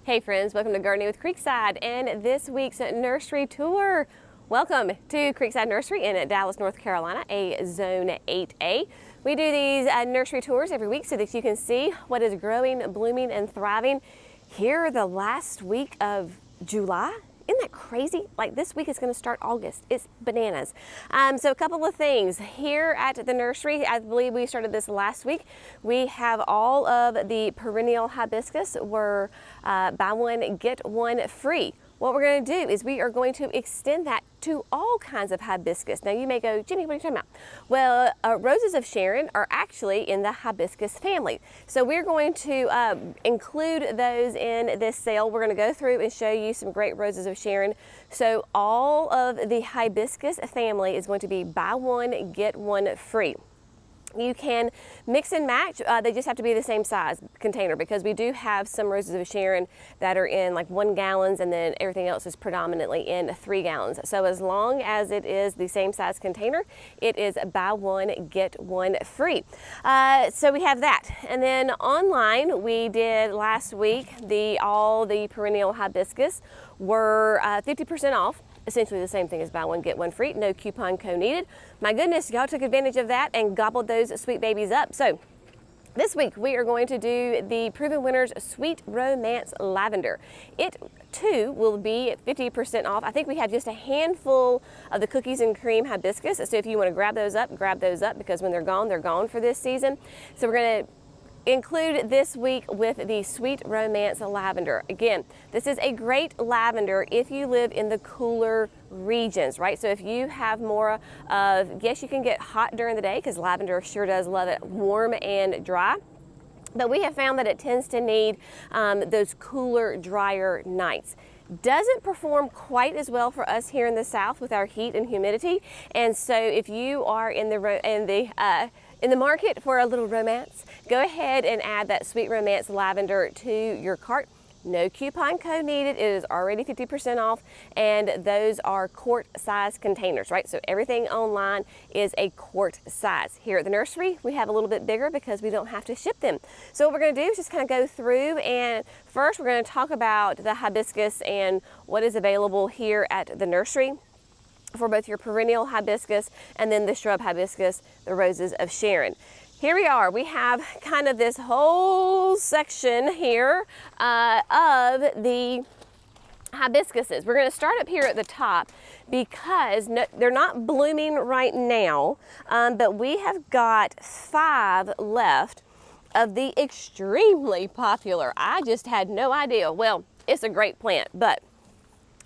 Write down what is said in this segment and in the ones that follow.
Hey friends, welcome to Gardening with Creekside and this week's nursery tour. Welcome to Creekside Nursery in Dallas, North Carolina, a Zone 8A. We do these nursery tours every week so that you can see what is growing, blooming, and thriving here the last week of July. Isn't that crazy? Like this week is going to start August. It's bananas. So a couple of things here at the nursery. I believe we started this last week. We have all of the perennial hibiscus. We're buy one, get one free. What we're going to do is we are going to extend that to all kinds of hibiscus. Now you may go, Jenny, what are you talking about? Well, roses of Sharon are actually in the hibiscus family. So we're going to include those in this sale. We're going to go through and show you some great roses of Sharon. So all of the hibiscus family is going to be buy one, get one free. You can mix and match. They just have to be the same size container because we do have some roses of Sharon that are in like 1 gallons and then everything else is predominantly in 3 gallons. So as long as it is the same size container, it is buy one, get one free. So we have that. And then online, we did last week, all the perennial hibiscus were 50% off. Essentially the same thing as buy one, get one free, no coupon code needed. My goodness, y'all took advantage of that and gobbled those sweet babies up. So this week we are going to do the Proven Winners Sweet Romance Lavender. It too will be 50% off. I think we have just a handful of the cookies and cream hibiscus. So if you want to grab those up because when they're gone for this season. So we're going to include this week with the Sweet Romance Lavender. Again, this is a great lavender if you live in the cooler regions, right? So if you have more of, yes, you can get hot during the day because lavender sure does love it warm and dry. But we have found that it tends to need those cooler, drier nights. Doesn't perform quite as well for us here in the South with our heat and humidity. And so if you are in the market for a little romance, go ahead and add that Sweet Romance Lavender to your cart. No coupon code needed. It is already 50% off, and those are quart size containers, right? So everything online is a quart size. Here at the nursery, we have a little bit bigger because we don't have to ship them. So what we're going to do is just kind of go through, and first we're going to talk about the hibiscus and what is available here at the nursery for both your perennial hibiscus and then the shrub hibiscus, the roses of Sharon. Here we are. We have kind of this whole section here of the hibiscuses. We're going to start up here at the top because they're not blooming right now, but we have got 5 left of the extremely popular. I just had no idea. Well, it's a great plant, but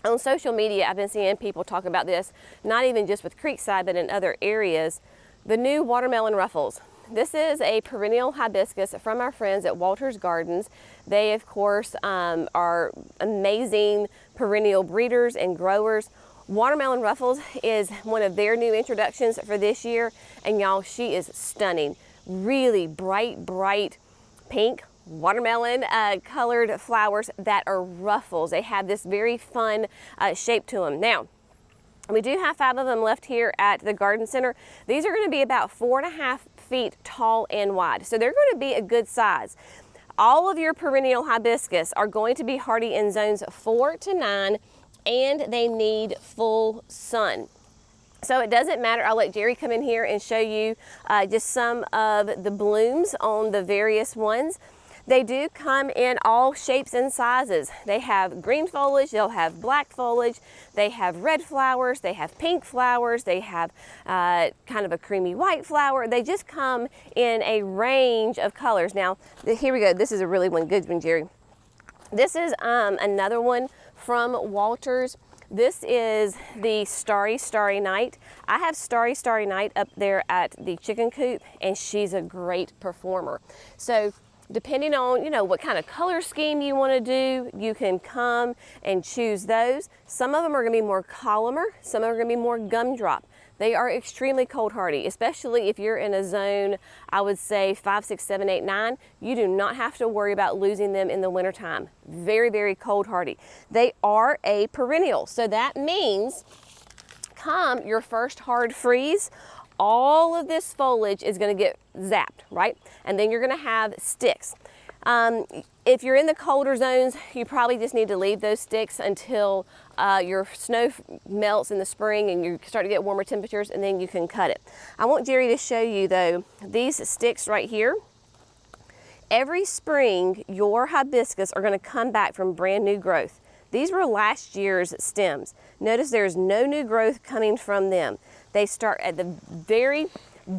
on social media, I've been seeing people talk about this, not even just with Creekside, but in other areas, the new watermelon ruffles. This is a perennial hibiscus from our friends at Walter's Gardens. They, of course, are amazing perennial breeders and growers. Watermelon ruffles is one of their new introductions for this year, and y'all, she is stunning. Really bright pink watermelon colored flowers that are ruffles. They have this very fun shape to them. Now, we do have 5 of them left here at the garden center. These are going to be about 4.5 feet tall and wide. So they're going to be a good size. All of your perennial hibiscus are going to be hardy in zones 4 to 9, and they need full sun. So it doesn't matter. I'll let Jerry come in here and show you just some of the blooms on the various ones. They do come in all shapes and sizes. They have green foliage, they'll have black foliage, they have red flowers, they have pink flowers, they have kind of a creamy white flower. They just come in a range of colors. Now, here we go. This is a really good one, Jerry. This is another one from Walter's. This is the Starry Night. I have Starry Night up there at the chicken coop, and she's a great performer. So depending on, what kind of color scheme you want to do, you can come and choose those. Some of them are going to be more columnar, some are going to be more gumdrop. They are extremely cold hardy, especially if you're in a zone, I would say 5, 6, 7, 8, 9. You do not have to worry about losing them in the wintertime. Very cold hardy. They are a perennial, so that means come your first hard freeze, all of this foliage is going to get zapped, right? And then you're going to have sticks. If you're in the colder zones, you probably just need to leave those sticks until your snow melts in the spring and you start to get warmer temperatures, and then you can cut it. I want Jerry to show you though, these sticks right here. Every spring, your hibiscus are going to come back from brand new growth. These were last year's stems. Notice there's no new growth coming from them. They start at the very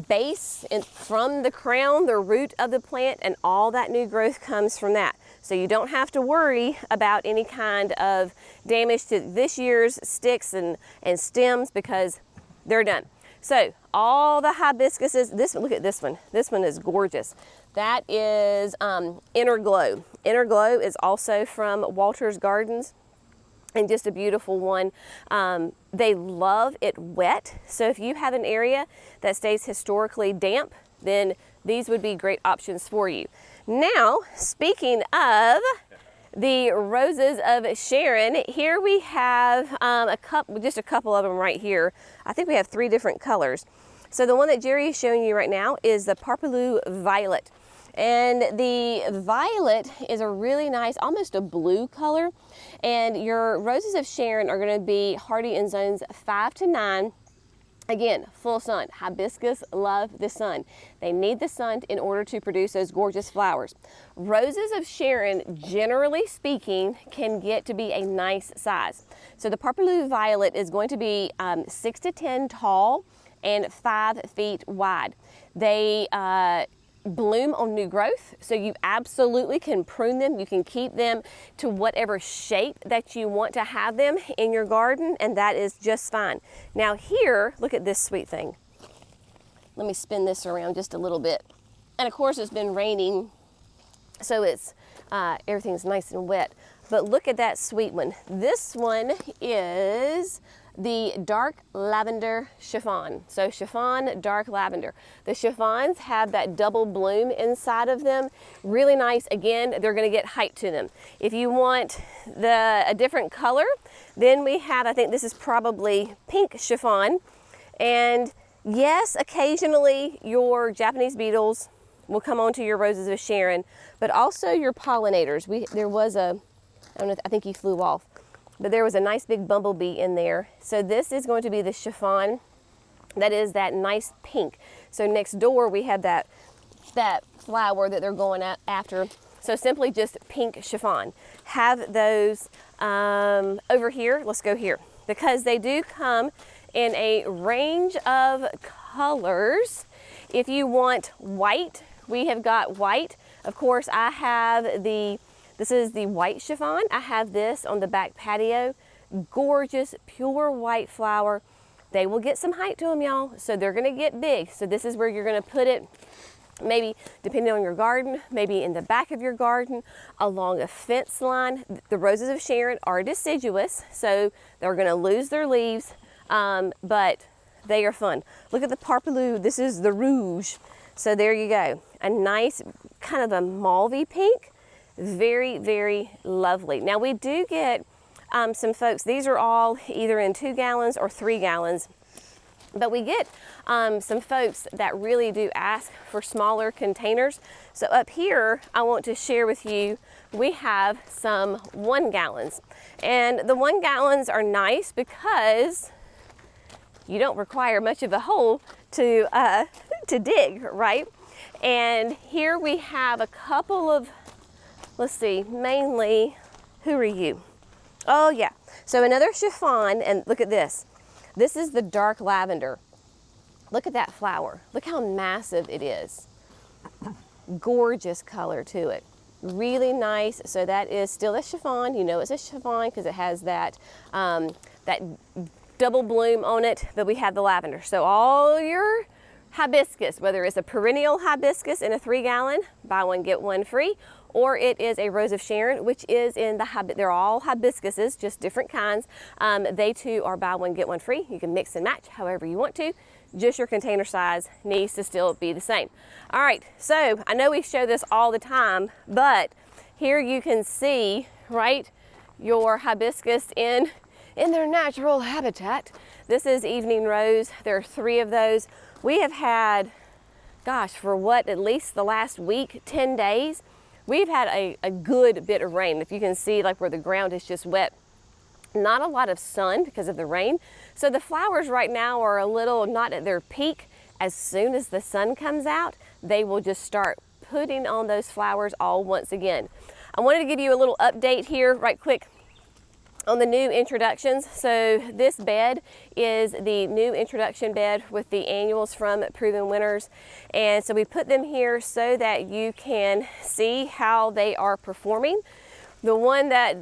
base and from the crown, the root of the plant, and all that new growth comes from that. So you don't have to worry about any kind of damage to this year's sticks and stems because they're done. So all the hibiscuses, look at this one. This one is gorgeous. That is Inner Glow. Inner Glow is also from Walter's Gardens, and just a beautiful one. They love it wet, so if you have an area that stays historically damp, then these would be great options for you. Now, speaking of the roses of Sharon, here we have just a couple of them right here. I think we have 3 different colors. So the one that Jerry is showing you right now is the Parpaloo Violet. And the violet is a really nice, almost a blue color. And your roses of Sharon are going to be hardy in zones 5 to 9. Again, full sun. Hibiscus love the sun. They need the sun in order to produce those gorgeous flowers. Roses of Sharon, generally speaking, can get to be a nice size. So the Parpaloo Violet is going to be 6 to 10 tall and 5 feet wide. They bloom on new growth, so you absolutely can prune them. You can keep them to whatever shape that you want to have them in your garden, and that is just fine. Now here, look at this sweet thing. Let me spin this around just a little bit. And of course it's been raining, so it's everything's nice and wet. But look at that sweet one. This one is the dark lavender chiffon. So chiffon, dark lavender. The chiffons have that double bloom inside of them. Really nice. Again, they're going to get height to them. If you want a different color, then we have, I think this is probably pink chiffon. And yes, occasionally your Japanese beetles will come onto your roses of Sharon, but also your pollinators. There was I don't know, I think he flew off. But there was a nice big bumblebee in there. So this is going to be the chiffon. That is that nice pink. So next door we have that flower that they're going after. So simply just pink chiffon. Have those over here. Let's go here. Because they do come in a range of colors. If you want white, we have got white. Of course, I have this is the white chiffon. I have this on the back patio. Gorgeous, pure white flower. They will get some height to them, y'all. So they're gonna get big. So this is where you're gonna put it, maybe depending on your garden, maybe in the back of your garden, along a fence line. The roses of Sharon are deciduous, so they're gonna lose their leaves, but they are fun. Look at the Parpaloo. This is the Rouge. So there you go. A nice kind of a mauvey pink. Very, very lovely. Now we do get some folks, these are all either in 2 gallons or 3 gallons, but we get some folks that really do ask for smaller containers. So up here, I want to share with you, we have some 1 gallons. And the 1 gallons are nice because you don't require much of a hole to dig, right? And here we have a couple of, let's see, mainly, who are you? Oh yeah, so another chiffon, and look at this. This is the dark lavender. Look at that flower. Look how massive it is. Gorgeous color to it. Really nice. So that is still a chiffon. You know it's a chiffon because it has that, that double bloom on it, but we have the lavender. So all your hibiscus, whether it's a perennial hibiscus in a 3 gallon, buy one, get one free, or it is a rose of Sharon, which is in the they're all hibiscuses, just different kinds. They too are buy one, get one free. You can mix and match however you want to. Just your container size needs to still be the same. All right, so I know we show this all the time, but here you can see, right, your hibiscus in their natural habitat. This is evening rose. There are 3 of those. We have had, gosh, for what, at least the last week, 10 days, we've had a good bit of rain. If you can see, like where the ground is just wet, not a lot of sun because of the rain. So the flowers right now are a little not at their peak. As soon as the sun comes out, they will just start putting on those flowers all once again. I wanted to give you a little update here right quick on the new introductions. So this bed is the new introduction bed with the annuals from Proven Winners. And so we put them here so that you can see how they are performing. The one that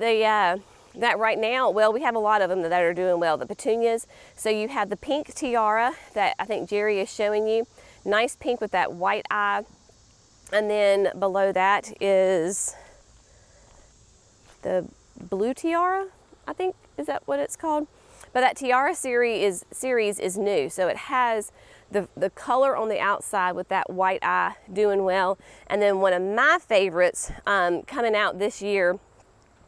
that right now, well, we have a lot of them that are doing well, the petunias. So you have the pink tiara that I think Jerry is showing you. Nice pink with that white eye. And then below that is the blue tiara, I think, is that what it's called? But that tiara series is new. So it has the color on the outside with that white eye doing well. And then one of my favorites coming out this year,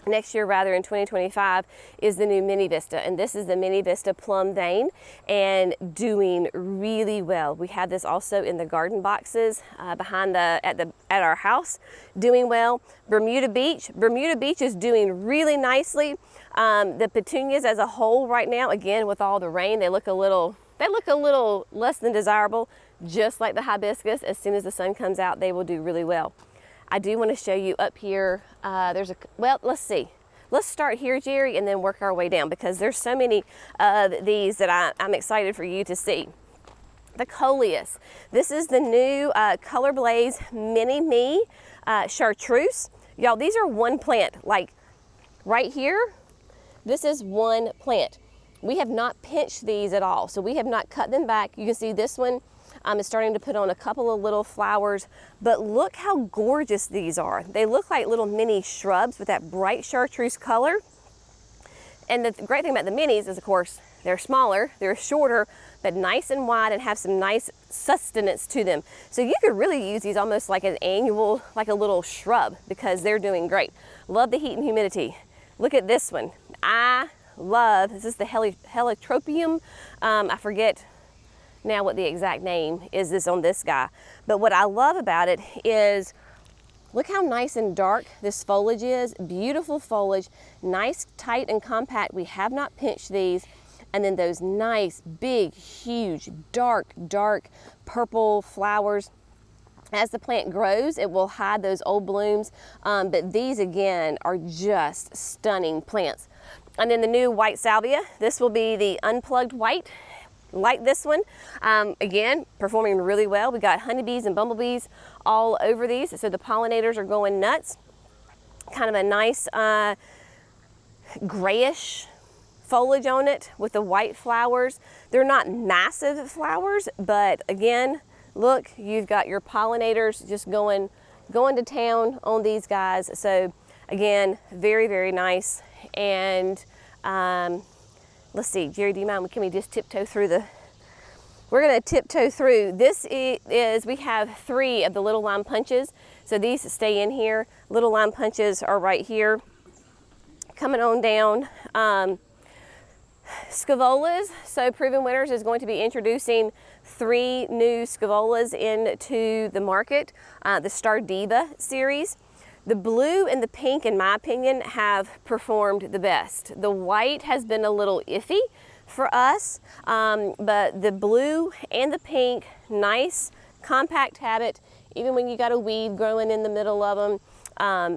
next year rather, in 2025, is the new Mini Vista, and this is the Mini Vista Plum Vein, and doing really well. We have this also in the garden boxes behind at our house, doing well. Bermuda Beach is doing really nicely. The petunias as a whole right now, again with all the rain, they look a little less than desirable, just like the hibiscus. As soon as the sun comes out, they will do really well. I do want to show you up here, well, let's see. Let's start here, Jerry, and then work our way down, because there's so many of these that I'm excited for you to see. The coleus. This is the new Color Blaze Mini Me Chartreuse. Y'all, these are one plant. Like right here, this is one plant. We have not pinched these at all, so we have not cut them back. You can see this one is starting to put on a couple of little flowers, but look how gorgeous these are. They look like little mini shrubs with that bright chartreuse color. And the great thing about the minis is, of course, they're smaller, they're shorter, but nice and wide and have some nice sustenance to them. So you could really use these almost like an annual, like a little shrub, because they're doing great. Love the heat and humidity. Look at this one. This is the Heliotropium. I forget now what the exact name is on this guy. But what I love about it is, look how nice and dark this foliage is. Beautiful foliage, nice, tight, and compact. We have not pinched these. And then those nice, big, huge, dark purple flowers. As the plant grows, it will hide those old blooms. But these, again, are just stunning plants. And then the new white salvia. This will be the unplugged white, like this one. Again, performing really well. We got honeybees and bumblebees all over these, so the pollinators are going nuts. Kind of a nice grayish foliage on it with the white flowers. They're not massive flowers, but again, look, you've got your pollinators just going to town on these guys. So again, very, very nice. And let's see, Jerry, do you mind? Can we just tiptoe through we're gonna tiptoe through. This is, we have 3 of the little lime punches. So these stay in here. Little lime punches are right here. Coming on down. Scaevolas. So Proven Winners is going to be introducing 3 new scaevolas into the market. The Star Diva series. The blue and the pink, in my opinion, have performed the best. The white has been a little iffy for us, but the blue and the pink, nice, compact habit, even when you got a weed growing in the middle of them,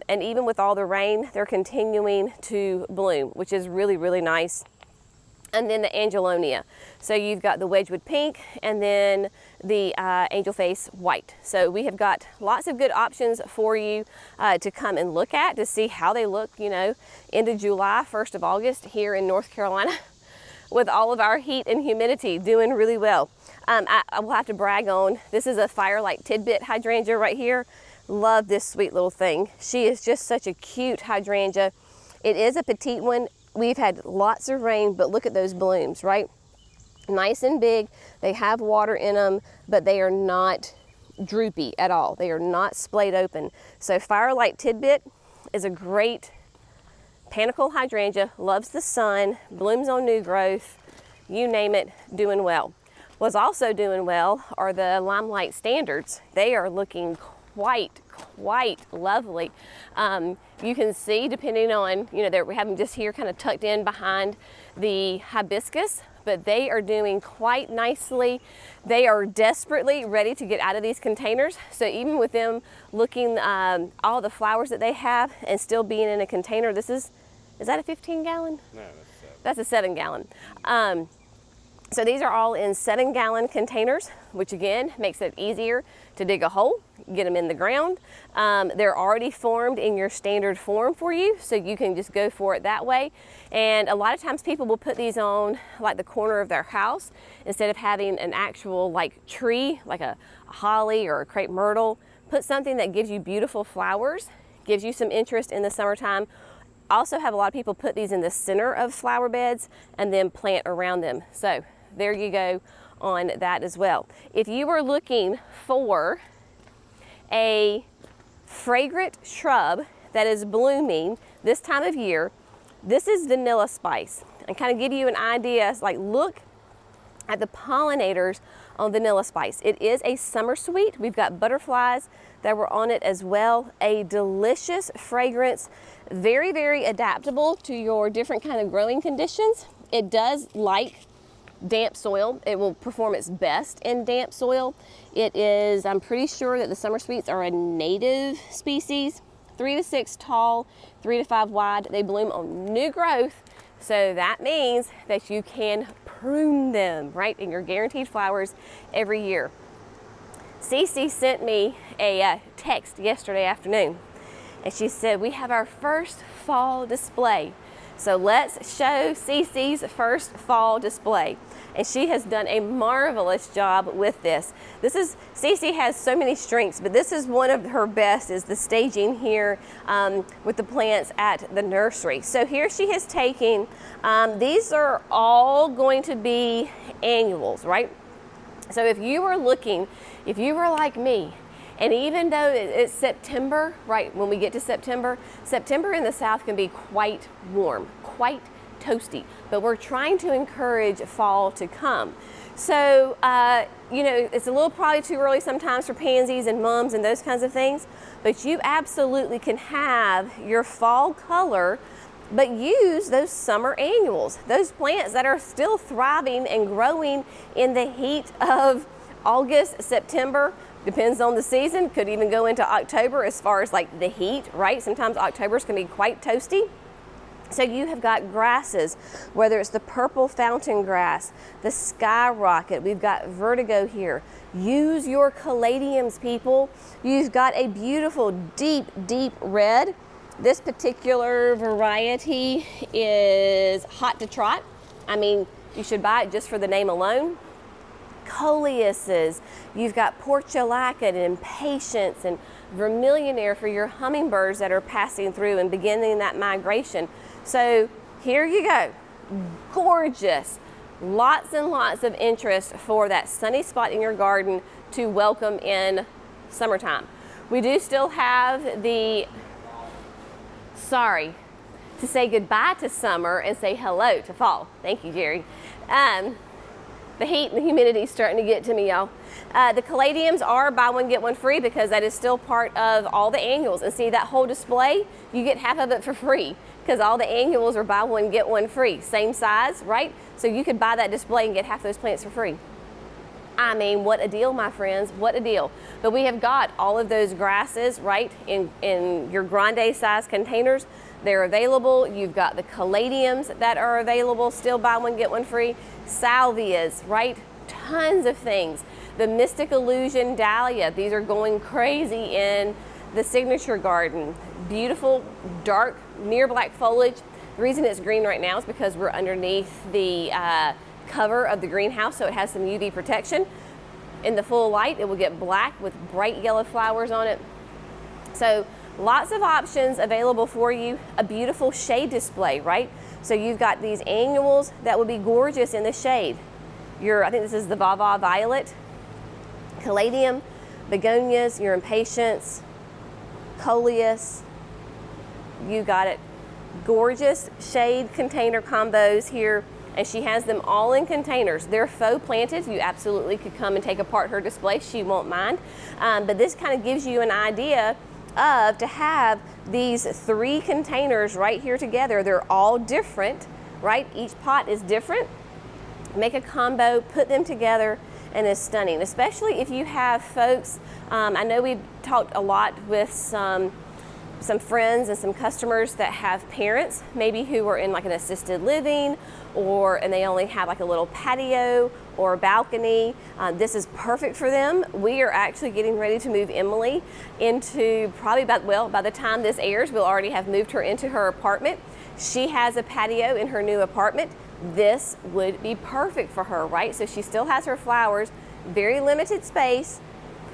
and even with all the rain, they're continuing to bloom, which is really, really nice. And then the Angelonia. So you've got the Wedgwood pink and then the angel face white. So we have got lots of good options for you to come and look at, to see how they look, you know, end of July, 1st of August here in North Carolina with all of our heat and humidity, doing really well. I will have to brag on, this is a Firelight Tidbit hydrangea right here. Love this sweet little thing. She is just such a cute hydrangea. It is a petite one. We've had lots of rain, but look at those blooms, right? Nice and big. They have water in them, but they are not droopy at all. They are not splayed open. So Firelight Tidbit is a great panicle hydrangea, loves the sun, blooms on new growth, you name it, doing well. What's also doing well are the Limelight Standards. They are looking quite quite lovely. You can see, depending on, we have them just here kind of tucked in behind the hibiscus, but they are doing quite nicely. They are desperately ready to get out of these containers. So even with them looking, all the flowers that they have and still being in a container, is that a 15 gallon? No, that's a 7 gallon. So these are all in 7 gallon containers, which again makes it easier to dig a hole, get them in the ground. They're already formed in your standard form for you, so you can just go for it that way. And a lot of times people will put these on like the corner of their house instead of having an actual like tree, like a holly or a crepe myrtle. Put something that gives you beautiful flowers, gives you some interest in the summertime. Also have a lot of people put these in the center of flower beds and then plant around them. So there you go on that as well. If you are looking for a fragrant shrub that is blooming this time of year, this is vanilla spice. And kind of give you an idea, like look at the pollinators on vanilla spice. It is a summer sweet. We've got butterflies that were on it as well. A delicious fragrance, very, very adaptable to your different kind of growing conditions. It does like damp soil. It will perform its best in damp soil. It is, I'm pretty sure that the summer sweets are a native species, 3 to 6 tall, 3 to 5 wide. They bloom on new growth. So that means that you can prune them, right? And you're guaranteed flowers every year. Cece sent me a text yesterday afternoon, and she said, we have our first fall display. So let's show Cece's first fall display. And she has done a marvelous job with this. Cece has so many strengths, but this is one of her best, is the staging here with the plants at the nursery. So here she has taken, these are all going to be annuals, right? So if you were like me, and even though it's September, right, when we get to September in the South can be quite warm, quite toasty, but we're trying to encourage fall to come. So, it's a little probably too early sometimes for pansies and mums and those kinds of things, but you absolutely can have your fall color, but use those summer annuals, those plants that are still thriving and growing in the heat of August, September, depends on the season, could even go into October as far as like the heat, right? Sometimes October's can be quite toasty. So you have got grasses, whether it's the purple fountain grass, the skyrocket, we've got vertigo here. Use your caladiums, people. You've got a beautiful deep, deep red. This particular variety is hot to trot. I mean, you should buy it just for the name alone. Coleuses, you've got portulaca and impatiens and vermillionaire for your hummingbirds that are passing through and beginning that migration. So here you go, gorgeous, lots and lots of interest for that sunny spot in your garden to welcome in summertime. We do still have to say goodbye to summer and say hello to fall. Thank you, Jerry. The heat and the humidity is starting to get to me, y'all. The caladiums are buy one, get one free because that is still part of all the annuals. And see, that whole display, you get half of it for free because all the annuals are buy one, get one free. Same size, right? So you could buy that display and get half those plants for free. I mean, what a deal, my friends, what a deal. But we have got all of those grasses, right, in your grande size containers. They're available. You've got the caladiums that are available, still buy one, get one free. Salvias, right, tons of things. The Mystic Illusion Dahlia, these are going crazy in the signature garden. Beautiful, dark, near black foliage. The reason it's green right now is because we're underneath the cover of the greenhouse, so it has some UV protection. In the full light, it will get black with bright yellow flowers on it. So lots of options available for you. A beautiful shade display, right? So you've got these annuals that would be gorgeous in the shade. I think this is the Vava Violet, caladium, begonias, your impatiens, coleus. You got it. Gorgeous shade container combos here, and she has them all in containers. They're faux planted. You absolutely could come and take apart her display. She won't mind. But this kind of gives you an idea of to have these 3 containers right here together. They're all different, right? Each pot is different. Make a combo, put them together, and it's stunning, especially if you have folks. I know we've talked a lot with some friends and some customers that have parents maybe who are in like an assisted living, and they only have like a little patio or a balcony. This is perfect for them. We are actually getting ready to move Emily into probably by the time this airs, we'll already have moved her into her apartment. She has a patio in her new apartment. This would be perfect for her, right? So she still has her flowers, very limited space.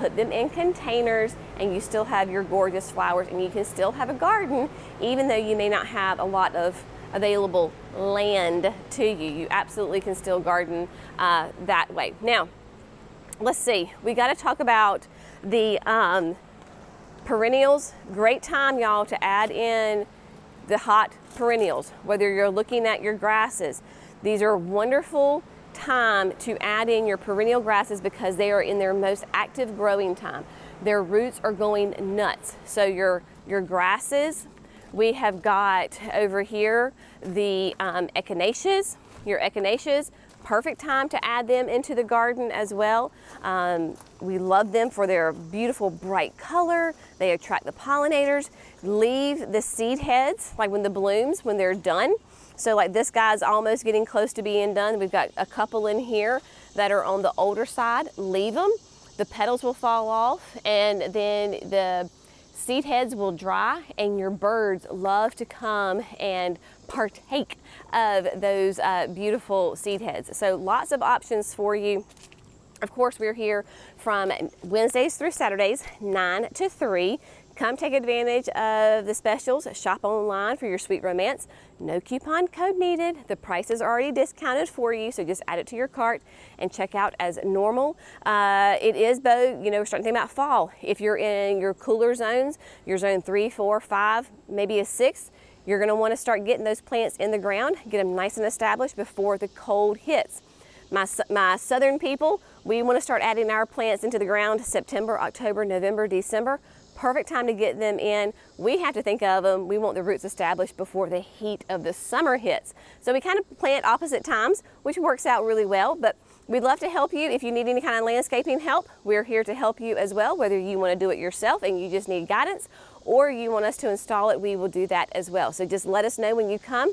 Put them in containers and you still have your gorgeous flowers, and you can still have a garden even though you may not have a lot of available land to you. You absolutely can still garden that way. Now, let's see. We got to talk about the perennials. Great time, y'all, to add in the hot perennials, whether you're looking at your grasses. These are wonderful time to add in your perennial grasses because they are in their most active growing time. Their roots are going nuts. So your grasses, we have got over here the echinaceas. Your echinaceas, perfect time to add them into the garden as well. We love them for their beautiful bright color. They attract the pollinators. Leave the seed heads, like when the blooms, when they're done. So like this guy's almost getting close to being done. We've got a couple in here that are on the older side. Leave them. The petals will fall off, and then the seed heads will dry, and your birds love to come and partake of those beautiful seed heads. So lots of options for you. Of course, we're here from Wednesdays through Saturdays, 9 to 3. Come take advantage of the specials. Shop online for your sweet romance. No coupon code needed. The price is already discounted for you, so just add it to your cart and check out as normal. It is, though, we're starting to think about fall. If you're in your cooler zones, your zone 3, 4, 5, maybe a 6, you're going to want to start getting those plants in the ground, get them nice and established before the cold hits. My southern people, we want to start adding our plants into the ground September, October, November, December. Perfect time to get them in. We have to think of them. We want the roots established before the heat of the summer hits. So we kind of plant opposite times, which works out really well, but we'd love to help you. If you need any kind of landscaping help, we're here to help you as well. Whether you want to do it yourself and you just need guidance, or you want us to install it, we will do that as well. So just let us know when you come,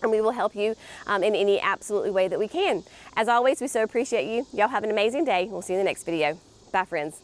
and we will help you in any absolutely way that we can. As always, we so appreciate you. Y'all have an amazing day. We'll see you in the next video. Bye, friends.